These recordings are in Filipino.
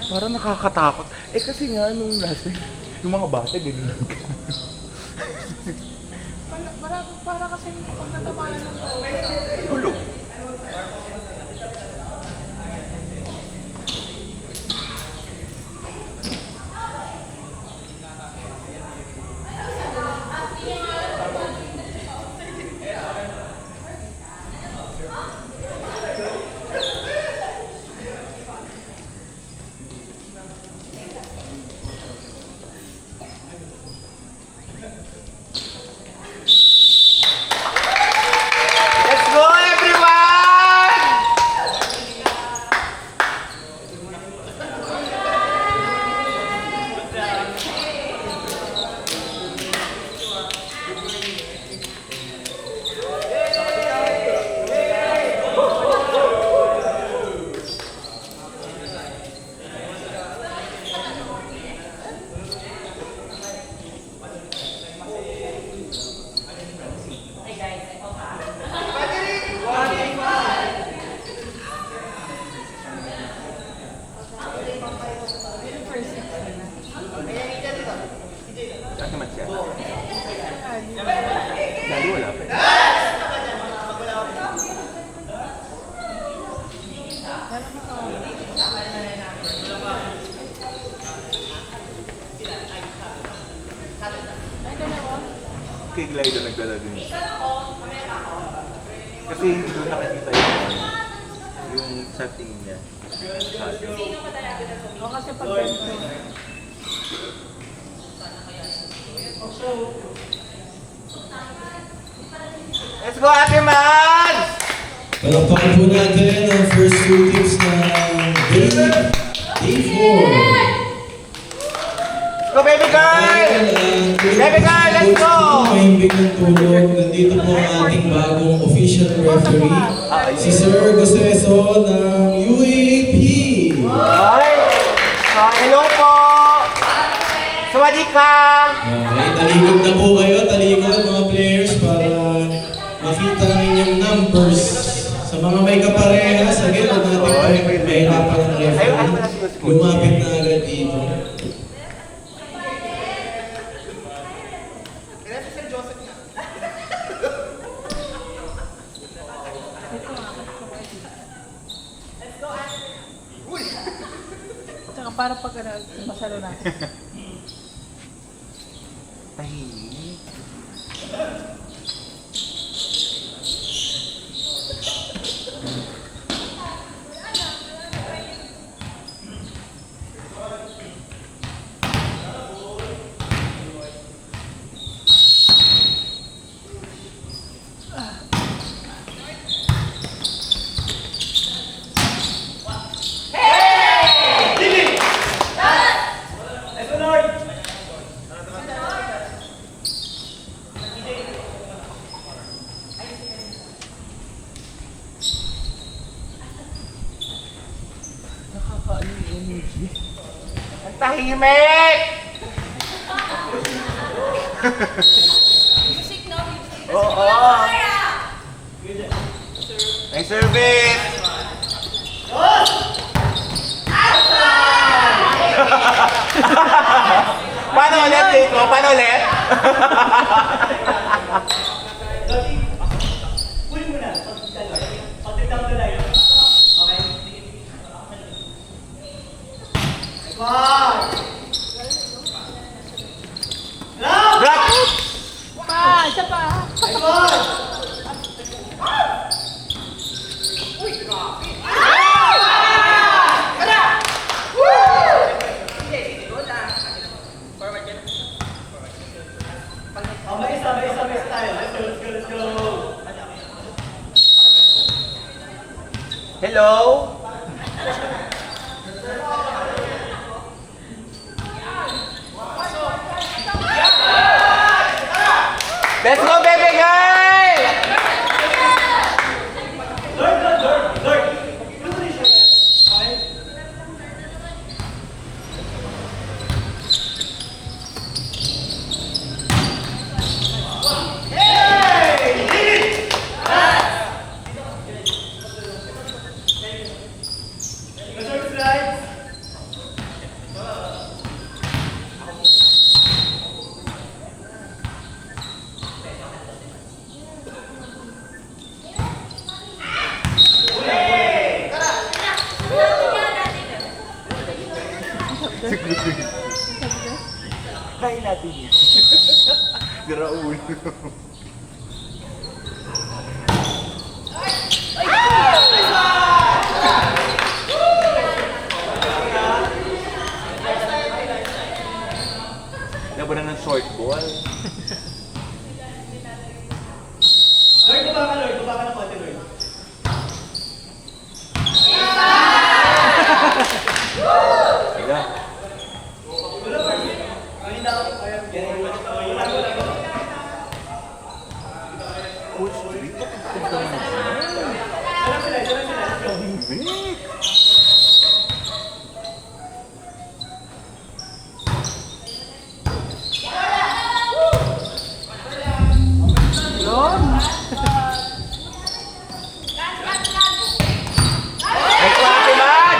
Parang nakakatakot. Eh kasi nga, nung last time, yung mga bata, ganyan. Para kasi pag natamaan ng Hulog. Let's go, everyone! Saan naman siya? Lalo wala pa. Kay Glido nagdala din. Kasi hindi doon nakikita yung setting niya. O kasi pag ganito. Let's go, Ate Mads! Palakpakan po natin ang first two teams na Day 4. Let's go, baby girl! Baby girl, let's go! Mahimbing ng tulog. Nandito po ang ating bagong official referee, si Sir Goseso ng UAP. Ay! Hello po! Sawadee ka! Okay, talikod na po kayo, talikod mga players para makita ang inyong numbers. Sa mga may kaparehas, again, huwag natin mahirapan ng referee. Lumapit na agad dito. Tsaka para pag masalo na. Tahimik. Nakakaano yung energy. Ang tahimik! Music no? Music. Oo! Nice service! Paano ulit, Dito? Paano ulit? Drop! Pa! Isa pa! Hello? Let's go, baby girl! natin yan. Raul. Laban na ng short ball. Lord, baba ka, Lord. Baba ka ng konti, Lord. Teka. Coach, dito. Ay, klase man!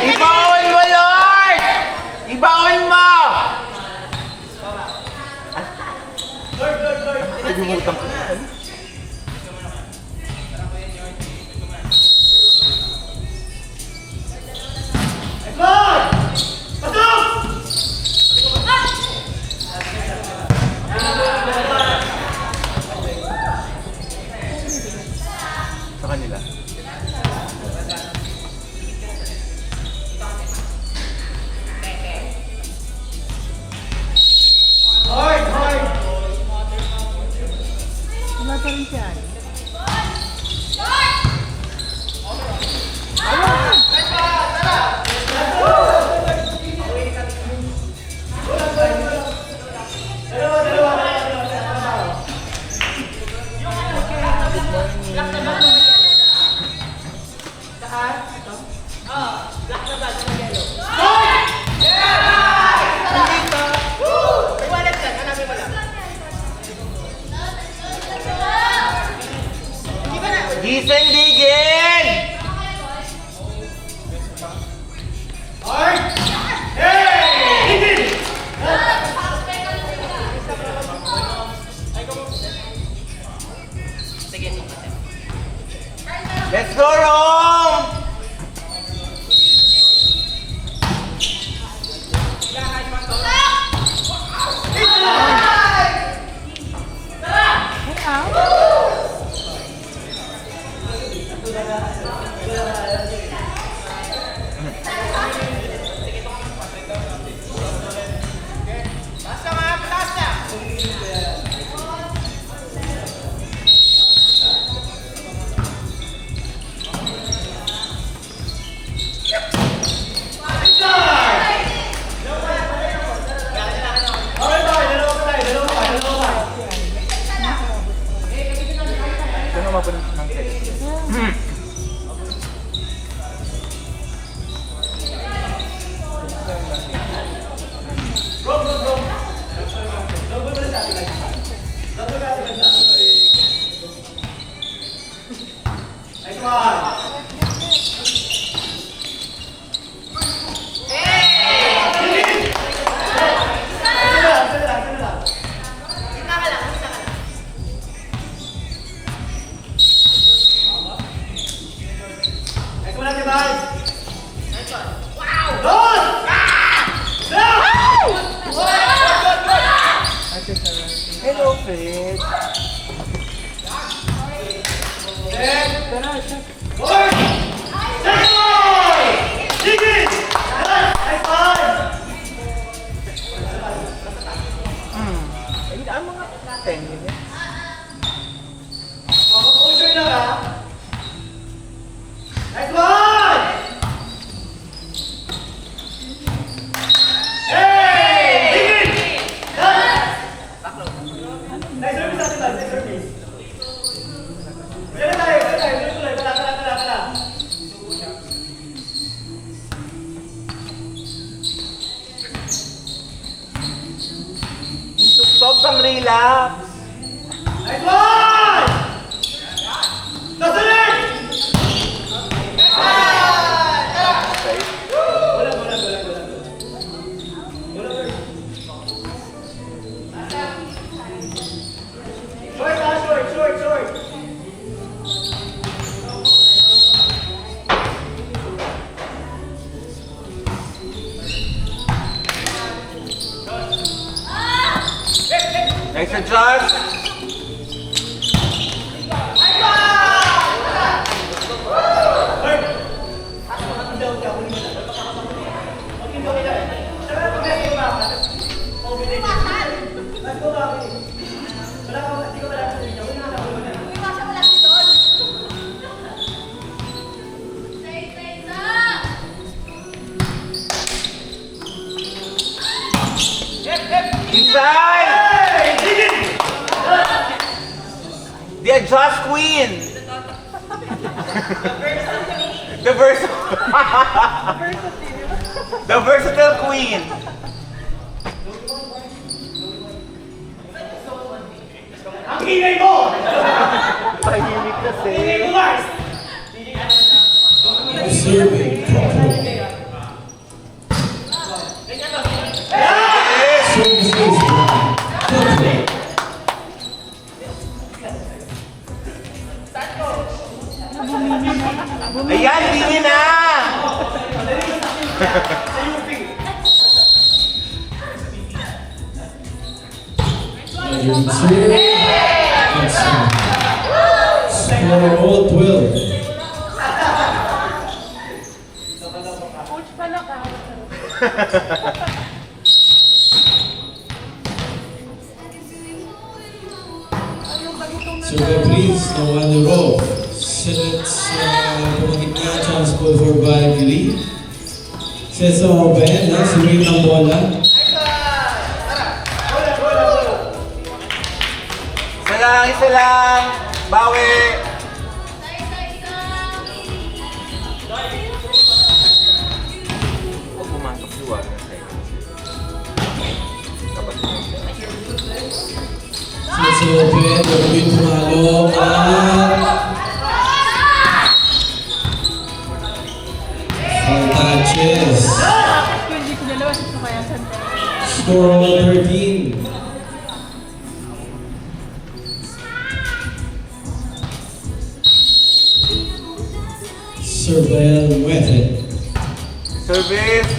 Ibaon mo, Lord! Ibaon mo! Nagumutan ko. Lord! Pasok! Sa kanila. Lord! Lord! Wala pa rin siya. Gising, digin! Lord! Hey! Tigil! Let's go, Rome! Ay, out. Okay, boy. Dalawa pa tayo. Dalawa pa. Dalawa pa. Ito naman po ng set. Bro, bro, bro. Double mo na sa atin. Double ka atin. Nice one. Nice one natin, boys. Doon! Hello, Fred. Boy! Second boy! Digit! Nice one! Ay, ang mga 10 minutes. Composure lang, ha? Nice one! Hey! Digit! Nice service natin, boys. Nice service. Wala na tayo. Wala tayo. Tuloy, tuloy. Tala. Sobrang relax. Nice one! Nasalit! Okay. Wala. Nice adjust. Inside! The adjust queen! The The versatile queen! Ang ingay mo! Tahimik kasi. Ingay mo, Mars! Serving properly. Service is properly. Ayan, tingin na! Score all 12. Coach pala ka. So please, no one row. Sets pumagitna, chance ball for Valerie. Sets open, swing ng bola. Isa lang. Bawi. Huwag pumasok si Warren. Sets open, gagawin tumalo at touches. Hindi ko dalawa sa sumayasan. Score all 13. Surveil method. Service.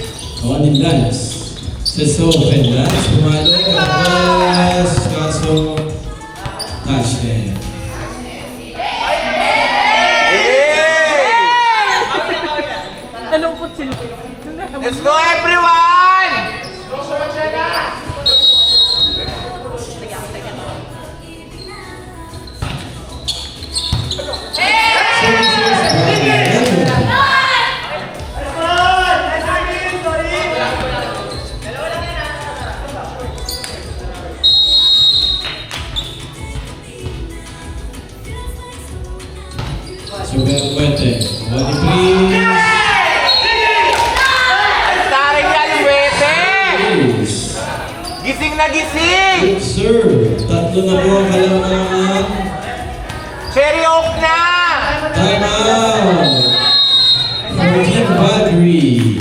On in dance. Sets open, dance, tumalo, pass, kaso, touchdown. Hey! Nalungkot sila. Let's go everyone! Surveil method. Body please. Taring yan, Wete! Please. Gising na gising! Good serve. Tatlo na po ang kalamangan. Cherry Oak na! Time out. 14 Valerie.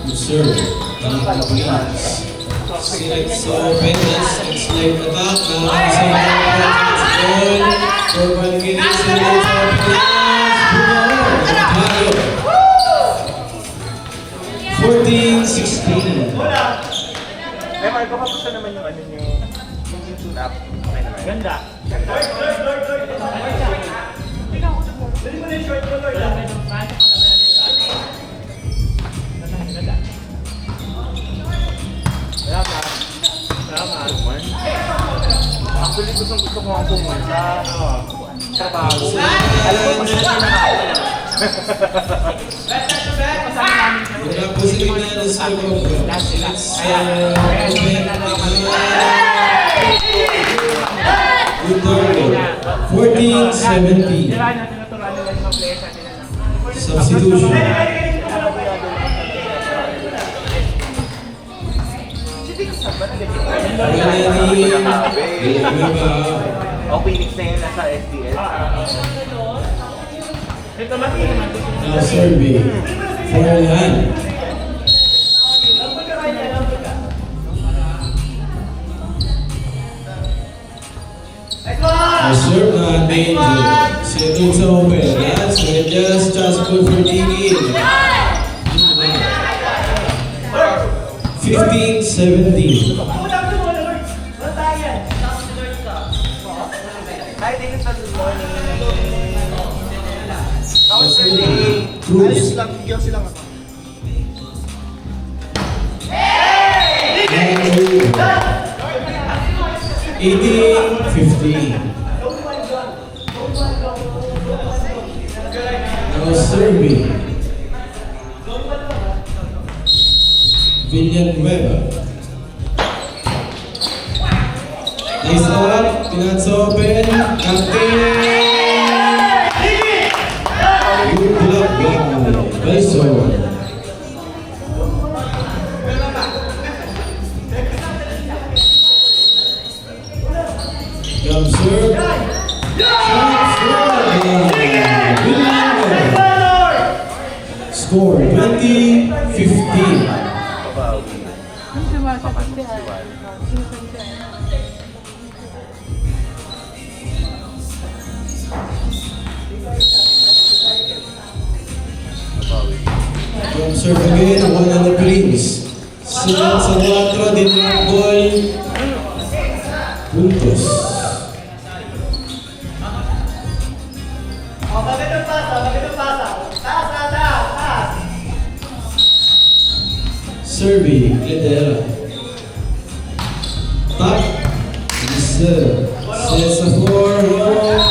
Good serve. Tama please. Select open. Let's slide attack. Goal. For Valerie. Select open. 14-16. Eh, Marco, kapusta naman yung ano nyo? Yung tune up. Okay naman. Ganda. Dali mo na yung short mo, Lord. Actually, gusto ko ang pumunta. Trabaho. Alam mo, mas Wala po sila na sa Cobra. Let's good target. 14-17. Tira natin natural nila yung mga players natin. Substitution. O, Phoenix na yun, nasa SDS. Ito matin naman. Now survey. Forehand. Now serve na danger. Settle sa open. That's just possible for digging. 15-17. Hi, David, good morning. How was your day? Cruz. lang, Diyos lang ako. 18-15. Now serving. Villanueva. Nice up. Pinats open. Captain. Good block by Bison. Jump serve. Score 20-15. Yung sumasatindihan. Jump serve again, one on the Prince. Sunod sa 4, din yung ball. Puntos. Magandang pasa. Taas. Serving, Lidera. Top. Reserve. Set sa 4, wrong.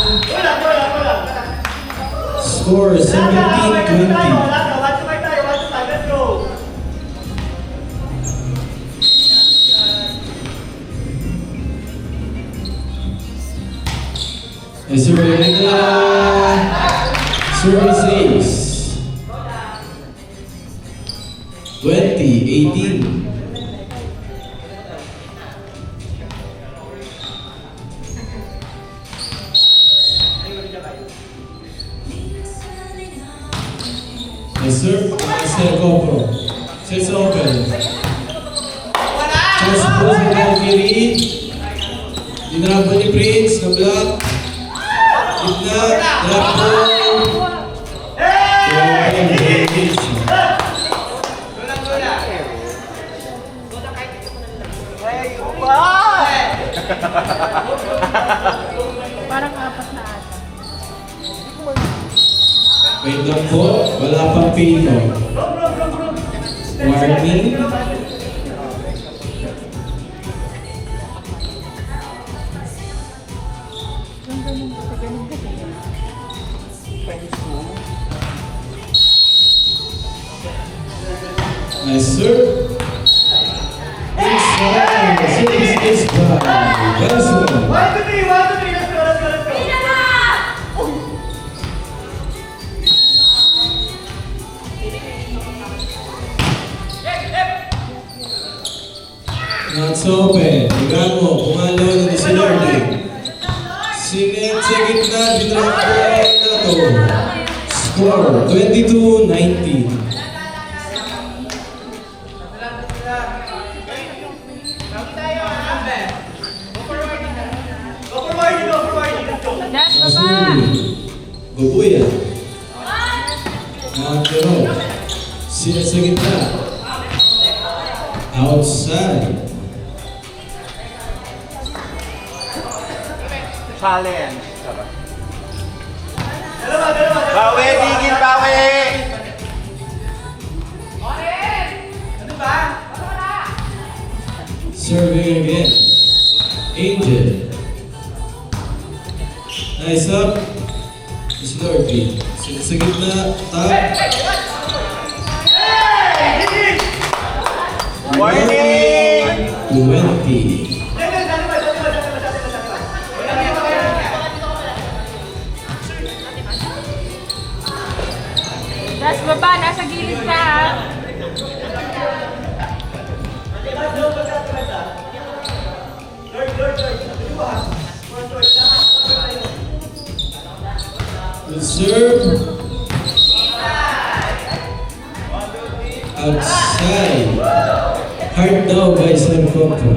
Score 17-20. Let's go. Serving service ace. 20-18. Yes, sir. Mr. Copro. Sets open. Just pulls the Valkyrie. Dinrap ni Prince. Na-block. Gitna. Drop ball. Parang apat na ata. Wait lang po. Wala pang pino. Warning. Yung ganun kasi. Nice, sir. Inside. Service is by Benson. 1, 2, 3. Let's go. Not open. Tingnan mo. Pumalaw na ni si Lordy. Sinit sa gitna. Dinrap ball na to. Score 22-19. Yes, baba! Babuya. Nakakiro. Sila sa gitna. Outside. Challenge. Bawi, tigil, bawi! Serving again. Angel. Nice up. It's Lordy. Sa gitna, tap. Warning! 20. Das baba, nasa gilid ka ha. Will serve. Outside. Hard daw by Sir Coco.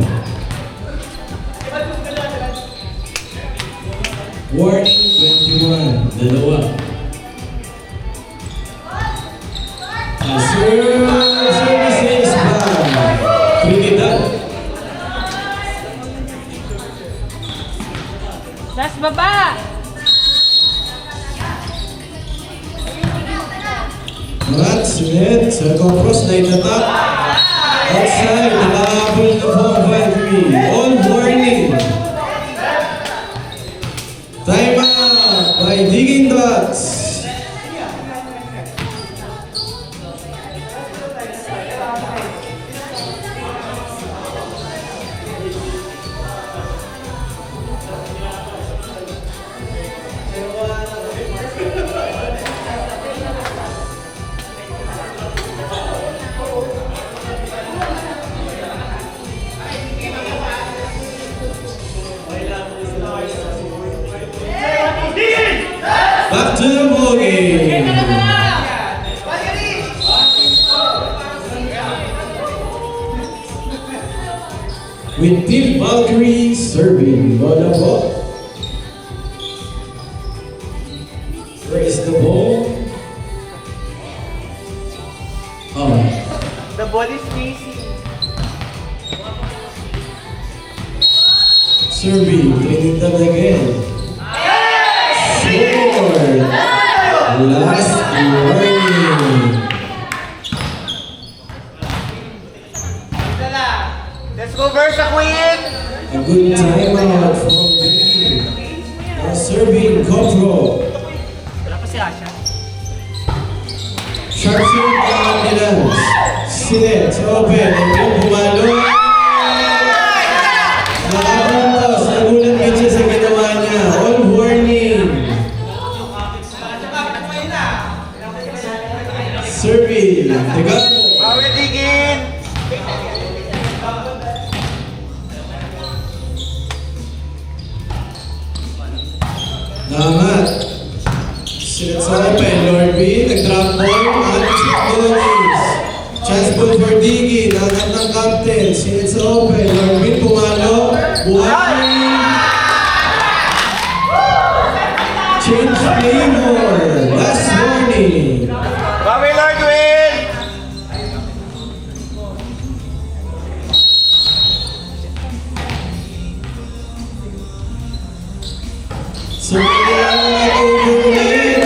Warning 21. Dalawa. Services by Trinidad. Das baba. Marat, Smith, Sir Copros na itatap. Outside, nakahabol na po ang 5-3. All warning. Time out by Digging Dots. Back to the ball game. With Team Valkyrie serving. Bola po. Where is the ball? Oh. The ball is facing. Serving. Trinidad again. Score. Last warning. Let's go Versa Queen! A good timeout from the now serving Copro. Sharpshooting ang ambulance. Sinet, open, and yung pumalo. Nakapuntos, nagulat ka siya sa ginawa niya. All warning. Serving, Tegamo. Bawi Digin! Namat. Sinet sa open, Lord B, nag-drop ball, Alex McDonald's. Chance ball for Diggy, nagat ng captain. Sinet sa open, Lord B, pumalo. Buhay. Change flavor. Last warning. Bawi Lord Win! So, ulit.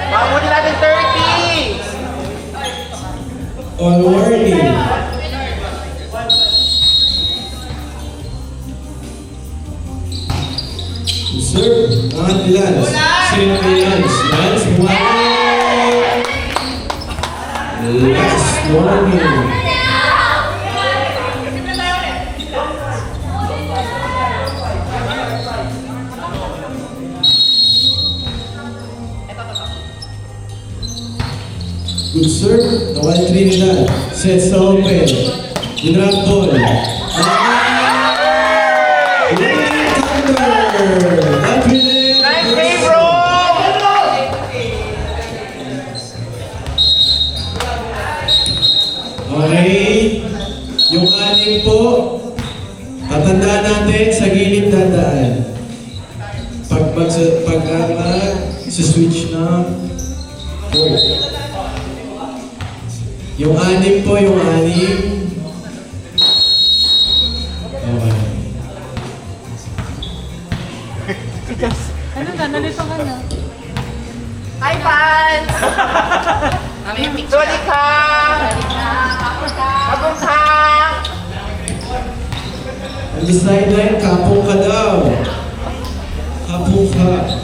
Pabunin natin 30! All warning. Serve, Lance. Simple Lance. Lance, one. Last warning. Good serve, nawal Trinidad. Sets the open. Dinrap ball. Nice game, bro! Okay. Yung anim po, tatandaan natin sa gilid dadaan. Switch ng court. Yung anim po, yung anim. Okay. Ano na? Nalito ka na. Hi, fans! Sawadi ka! Bagong ka! On the sideline, kapong ka daw. Kapong ka.